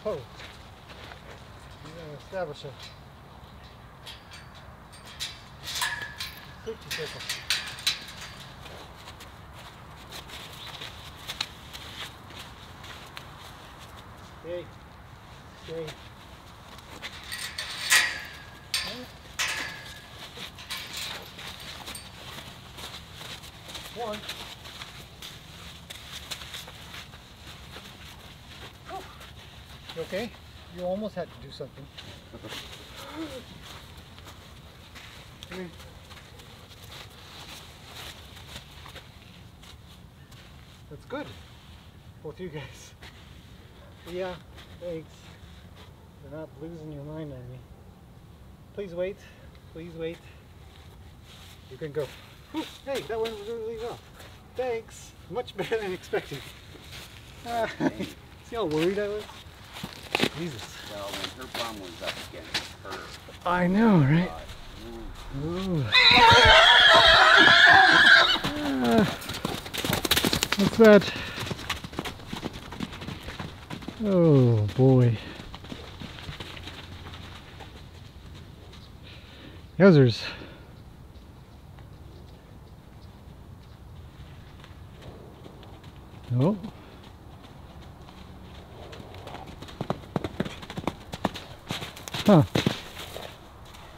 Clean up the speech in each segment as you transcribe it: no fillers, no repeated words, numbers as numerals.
Oh, establish a safety circle. Stay. Stay. One. Oh. You okay? You almost had to do something. Come here. That's good. Both you guys. Yeah, thanks. You're not losing your mind on me. Please wait. Please wait. You can go. Whew, hey, that went really well. Thanks. Much better than expected. See how worried I was? Jesus. Well, when her bum was up against her. I know, right? Ooh. What's that? Oh boy. Yowzers. Oh. Huh.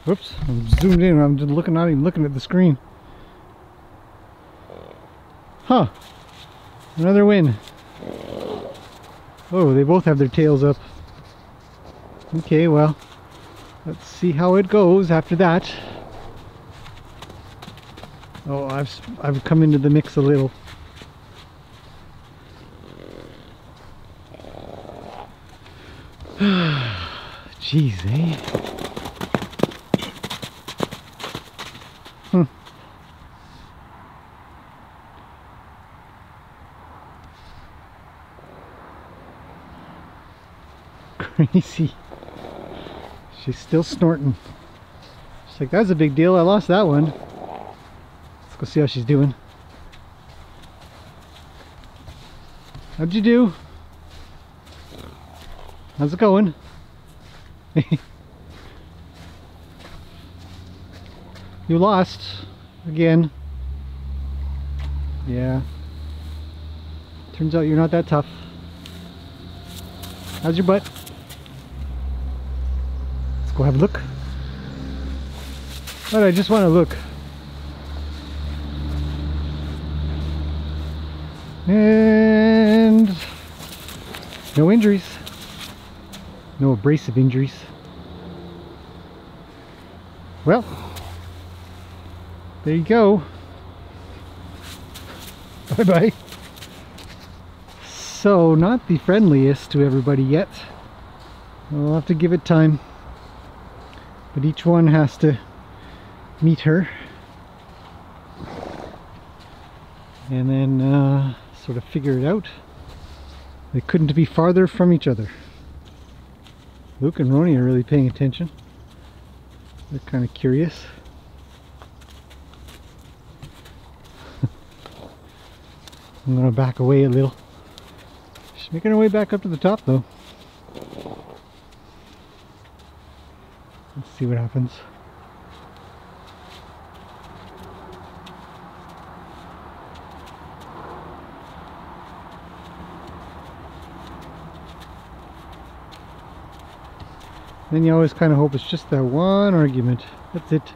Whoops, I'm zoomed in. I'm just looking, not even looking at the screen. Huh. Another win. Oh, they both have their tails up. Okay, well, let's see how it goes after that. Oh, I've come into the mix a little. Jeez, eh? Gracie. She's still snorting. She's like, that's a big deal. I lost that one. Let's go see how she's doing. How'd you do? How's it going? You lost again. Yeah. Turns out you're not that tough. How's your butt? Let's go have a look. But I just want to look. And no injuries. No abrasive injuries. Well, there you go. Bye bye. So, not the friendliest to everybody yet. We'll have to give it time. But each one has to meet her. And then sort of figure it out. They couldn't be farther from each other. Luke and Roni are really paying attention. They're kind of curious. I'm going to back away a little. She's making her way back up to the top though. Let's see what happens. Then you always kind of hope it's just that one argument. That's it.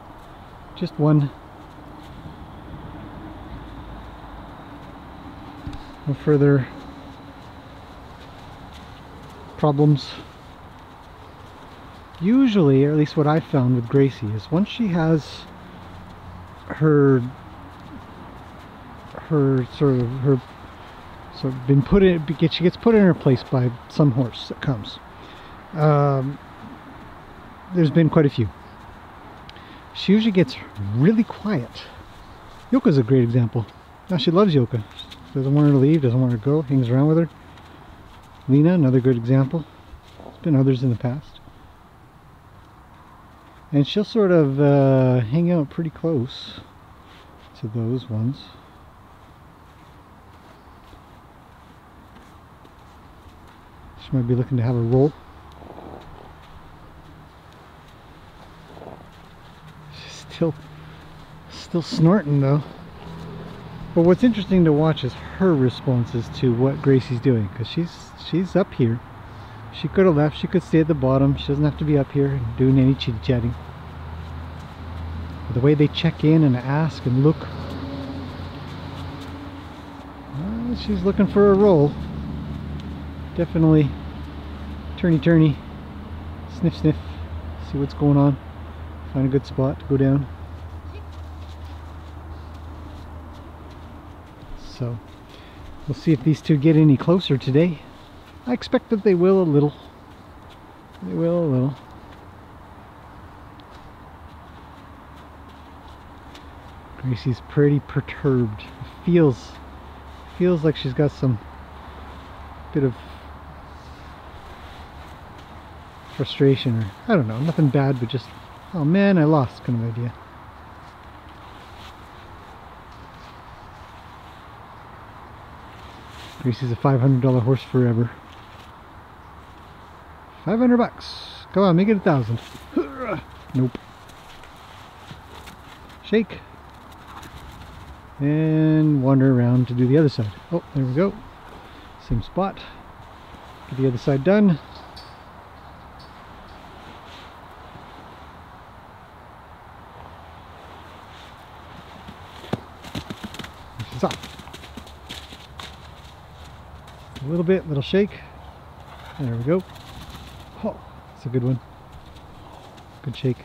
Just one. No further problems. Usually, or at least what I've found with Gracie, is once she has her been put in, she gets put in her place by some horse that comes. There's been quite a few. She usually gets really quiet. Yoka's a great example. Now she loves Yoka. She doesn't want her to leave, doesn't want her to go, hangs around with her. Lena, another good example. There's been others in the past. And she'll sort of hang out pretty close to those ones. She might be looking to have a roll. Still snorting though. But what's interesting to watch is her responses to what Gracie's doing, because she's up here. She could have left, she could stay at the bottom. She doesn't have to be up here doing any chitty-chatting. The way they check in and ask and look, she's looking for a roll. Definitely turny, sniff, see what's going on, find a good spot to go down. So we'll see if these two get any closer today. I expect that they will a little. They will a little. Gracie's pretty perturbed. Feels like she's got some bit of frustration, or I don't know, nothing bad, but just, oh man, I lost kind of idea. Gracie's a $500 horse forever. 500 bucks. Come on, make it 1,000. Nope. Shake. And wander around to do the other side. Oh, there we go. Same spot. Get the other side done. She's off. A little bit, little shake. There we go. Oh, that's a good one. Good shake.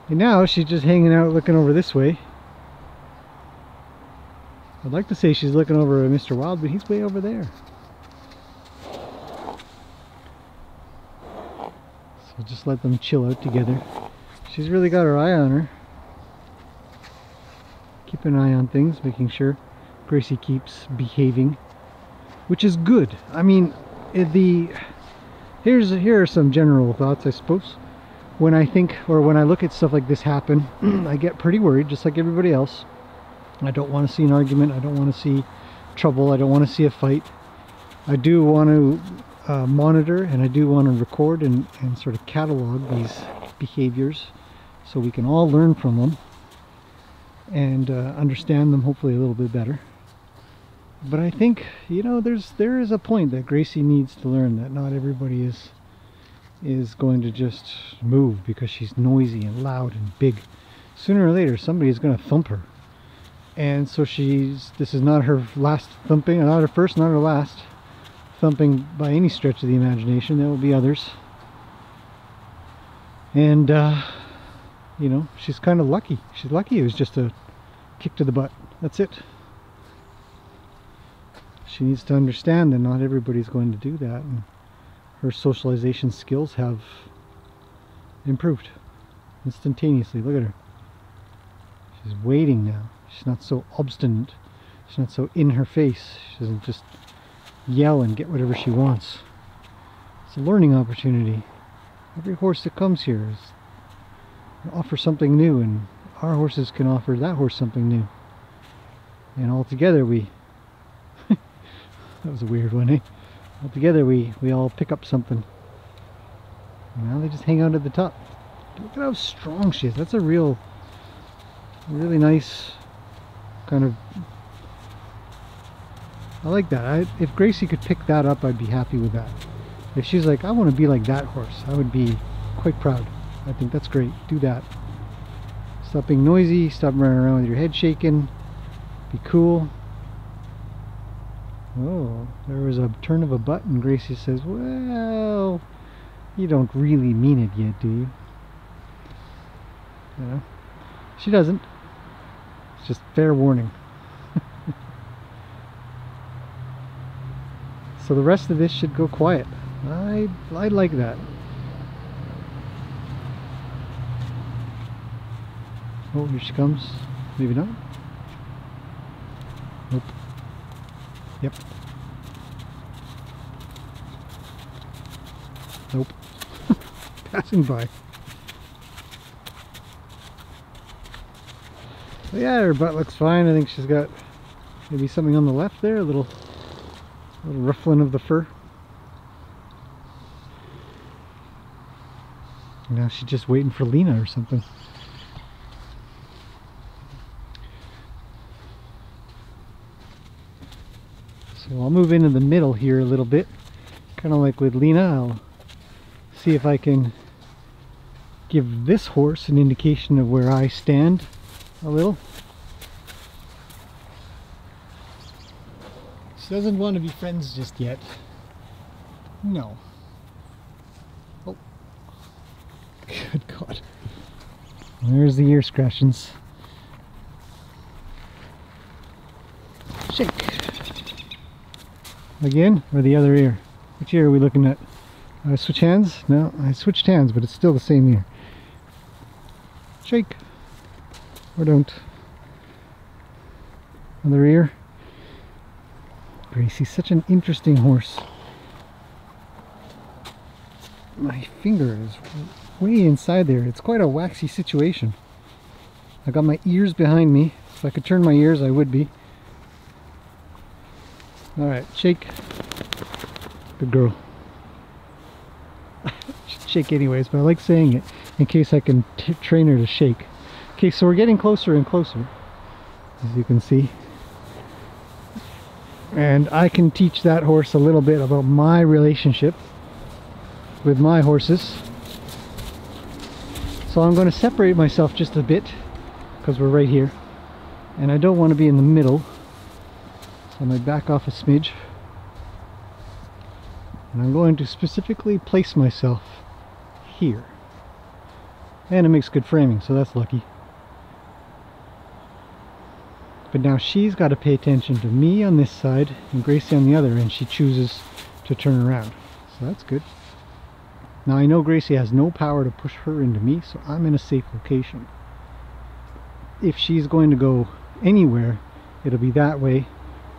And now she's just hanging out looking over this way. I'd like to say she's looking over at Mr. Wild, but he's way over there. So just let them chill out together. She's really got her eye on her. Keep an eye on things, making sure Gracie keeps behaving, which is good. I mean, here are some general thoughts, I suppose. When I think, or when I look at stuff like this happen, I get pretty worried, just like everybody else. I don't want to see an argument. I don't want to see trouble. I don't want to see a fight. I do want to monitor, and I do want to record and sort of catalog these behaviors so we can all learn from them and understand them hopefully a little bit better. But I think, you know, there is a point that Gracie needs to learn, that not everybody is going to just move because she's noisy and loud and big. Sooner or later somebody is going to thump her. And so this is not her last thumping, not her first, not her last thumping by any stretch of the imagination. There will be others. And you know, she's kind of lucky. She's lucky it was just a kick to the butt. That's it. She needs to understand that not everybody's going to do that. And her socialization skills have improved instantaneously. Look at her. She's waiting now. She's not so obstinate. She's not so in her face. She doesn't just yell and get whatever she wants. It's a learning opportunity. Every horse that comes here offers something new, and our horses can offer that horse something new. And all together we that was a weird one, eh? All together we all pick up something. And now they just hang out at the top. Look at how strong she is. That's a really nice kind of, I like that. If Gracie could pick that up, I'd be happy with that. If she's like, I want to be like that horse, I would be quite proud. I think that's great. Do that. Stop being noisy. Stop running around with your head shaking. Be cool. Oh, there was a turn of a butt, and Gracie says, well, you don't really mean it yet, do you? You know, she doesn't. It's just fair warning. So the rest of this should go quiet. I like that. Oh, here she comes. Maybe not. Nope. Yep. Nope. Passing by. But yeah, her butt looks fine. I think she's got maybe something on the left there, a little ruffling of the fur. Now she's just waiting for Lena or something. So I'll move into the middle here a little bit, kind of like with Lena. I'll see if I can give this horse an indication of where I stand a little. She doesn't want to be friends just yet. No. Oh. Good God. There's the ear scratchings. Shake. Again, or the other ear? Which ear are we looking at? Switch hands? No, I switched hands, but it's still the same ear. Shake. Or don't. Other ear. Gracie's such an interesting horse. My finger is way inside there. It's quite a waxy situation. I got my ears behind me. If I could turn my ears, I would be. Alright, shake. Good girl. Shake anyways, but I like saying it in case I can train her to shake. Okay, so we're getting closer and closer, as you can see. And I can teach that horse a little bit about my relationship with my horses. So I'm going to separate myself just a bit, because we're right here. And I don't want to be in the middle. So I'm going to back off a smidge. And I'm going to specifically place myself here. And it makes good framing, so that's lucky. But now she's got to pay attention to me on this side and Gracie on the other, and she chooses to turn around. So that's good. Now I know Gracie has no power to push her into me, so I'm in a safe location. If she's going to go anywhere, it'll be that way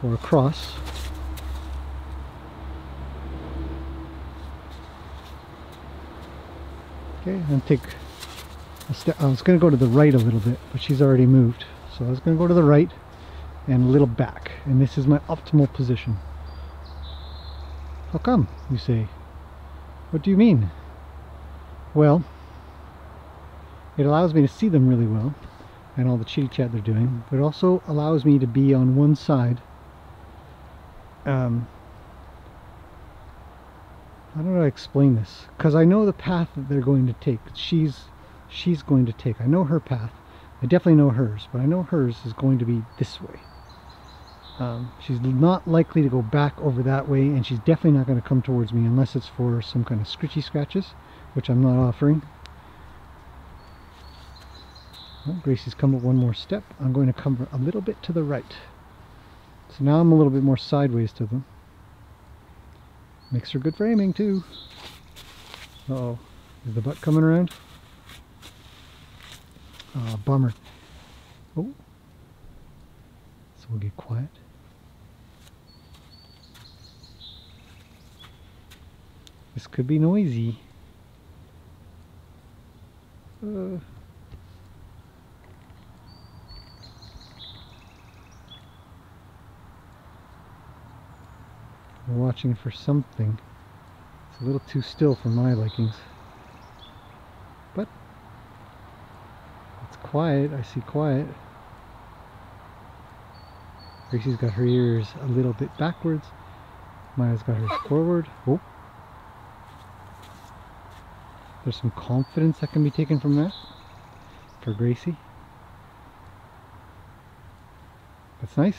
or across. Okay, I'm going to take a step. I was going to go to the right a little bit, but she's already moved. So I was going to go to the right and a little back. And this is my optimal position. How come, you say? What do you mean? Well, it allows me to see them really well and all the chitty chat they're doing, but it also allows me to be on one side. How do I explain this? Because I know the path that they're going to take. She's going to take. I know her path. I definitely know hers, but I know hers is going to be this way. She's not likely to go back over that way, and she's definitely not going to come towards me unless it's for some kind of scritchy scratches, which I'm not offering. Well, Gracie's come up one more step. I'm going to come a little bit to the right. So now I'm a little bit more sideways to them. Makes for good framing too. Uh-oh. Is the butt coming around? Oh, bummer. Oh. So we'll get quiet. This could be noisy. We're watching for something. It's a little too still for my likings. But it's quiet. I see quiet. Gracie's got her ears a little bit backwards. Maya's got hers forward. Oh. There's some confidence that can be taken from that for Gracie. That's nice.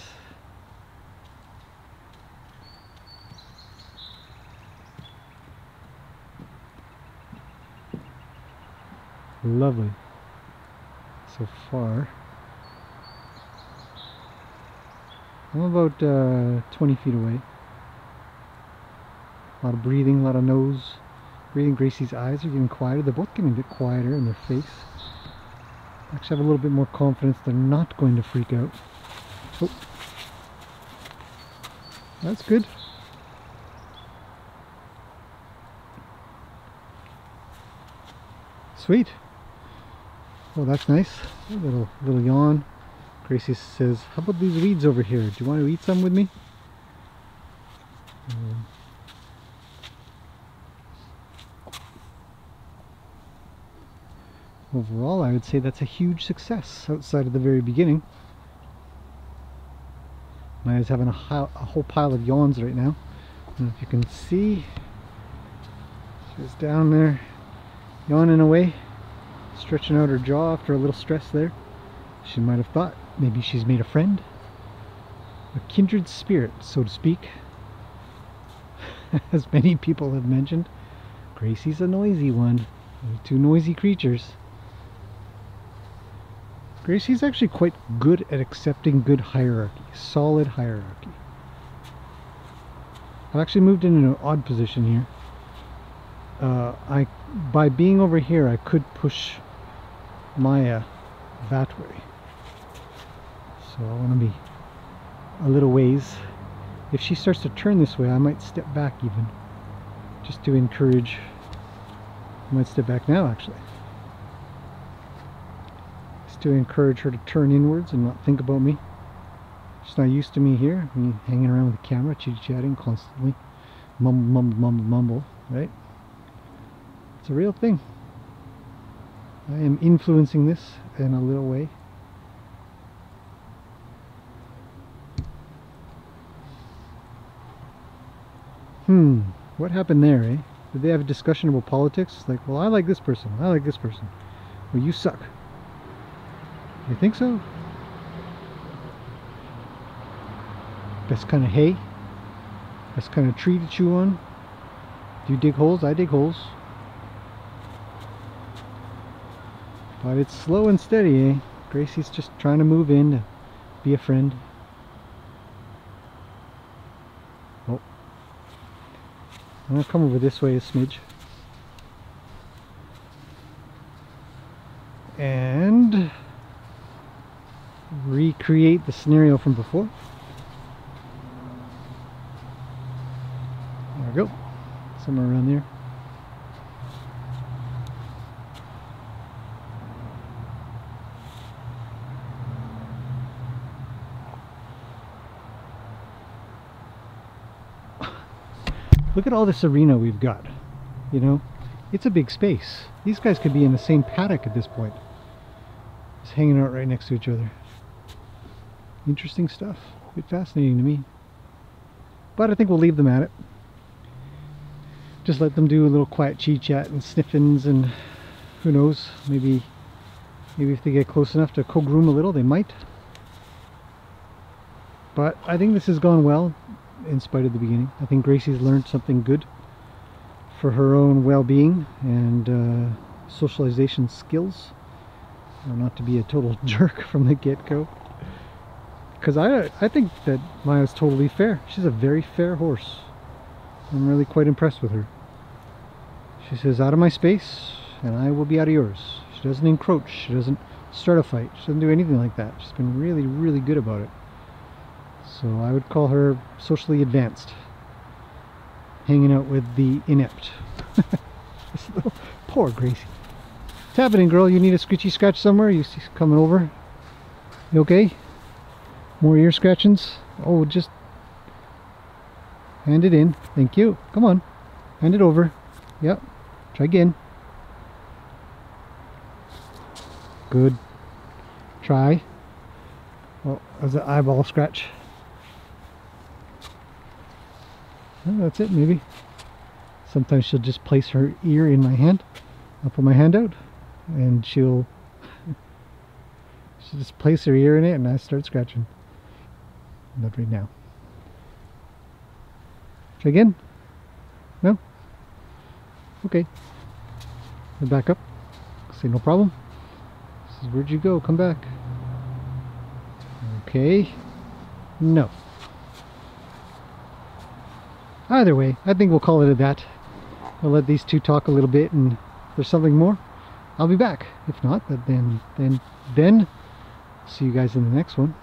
Lovely so far. I'm about 20 feet away. A lot of breathing, a lot of nose breathing. Gracie's eyes are getting quieter. They're both getting a bit quieter in their face. I actually have a little bit more confidence they're not going to freak out. Oh, that's good. Sweet. Oh, that's nice. A little yawn. Gracie says, how about these weeds over here? Do you want to eat some with me? overall I would say that's a huge success outside of the very beginning. Maya's having a whole pile of yawns right now. I don't know if you can see. She's down there yawning away, stretching out her jaw after a little stress there. She might have thought maybe she's made a friend, a kindred spirit, so to speak. As many people have mentioned, Gracie's a noisy one. They're two noisy creatures. Gracie's actually quite good at accepting good hierarchy, solid hierarchy. I've actually moved in an odd position here. By being over here, I could push Maya that way. So I want to be a little ways. If she starts to turn this way, I might step back even, just to encourage. I might step back now actually, just to encourage her to turn inwards and not think about me. She's not used to me here, me hanging around with the camera, chit-chatting constantly, mumble, mumble, mumble, mumble, right? It's a real thing. I am influencing this in a little way. What happened there, eh? Did they have a discussion about politics? Like, well, I like this person, I like this person. Well, you suck. You think so? Best kind of hay? Best kind of tree to chew on? Do you dig holes? I dig holes. But it's slow and steady, eh? Gracie's just trying to move in to be a friend. Oh. I'm going to come over this way a smidge. And recreate the scenario from before. There we go. Somewhere around there. Look at all this arena we've got, you know, it's a big space. These guys could be in the same paddock at this point, just hanging out right next to each other. Interesting stuff, a bit fascinating to me, but I think we'll leave them at it. Just let them do a little quiet chit-chat and sniffins, and who knows, maybe if they get close enough to co-groom a little, they might. But I think this has gone well. In spite of the beginning, I think Gracie's learned something good for her own well-being and socialization skills, not to be a total jerk from the get-go, because I think that Maya's totally fair. She's a very fair horse. I'm really quite impressed with her. She says, out of my space and I will be out of yours. She doesn't encroach, she doesn't start a fight, she doesn't do anything like that. She's been really, really good about it. So I would call her socially advanced, hanging out with the inept. Poor Gracie. What's happening, girl? You need a scritchy scratch somewhere? You coming over? You okay? More ear scratchings? Oh, just hand it in. Thank you. Come on. Hand it over. Yep. Try again. Good. Try. Oh, there's an eyeball scratch. Oh, that's it, maybe. Sometimes she'll just place her ear in my hand. I'll put my hand out and she'll just place her ear in it and I start scratching. Not right now. Try again? No? Okay. We'll back up. Say no problem. This is, where'd you go? Come back. Okay. No. Either way, I think we'll call it at that. I'll let these two talk a little bit, and if there's something more, I'll be back. If not, then see you guys in the next one.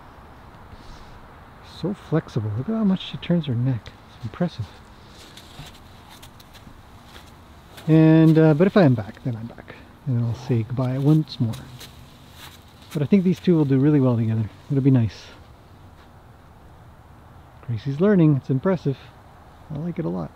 So flexible. Look at how much she turns her neck. It's impressive. And but if I am back, then I'm back, and I'll say goodbye once more. But I think these two will do really well together. It'll be nice. Gracie's learning. It's impressive. I like it a lot.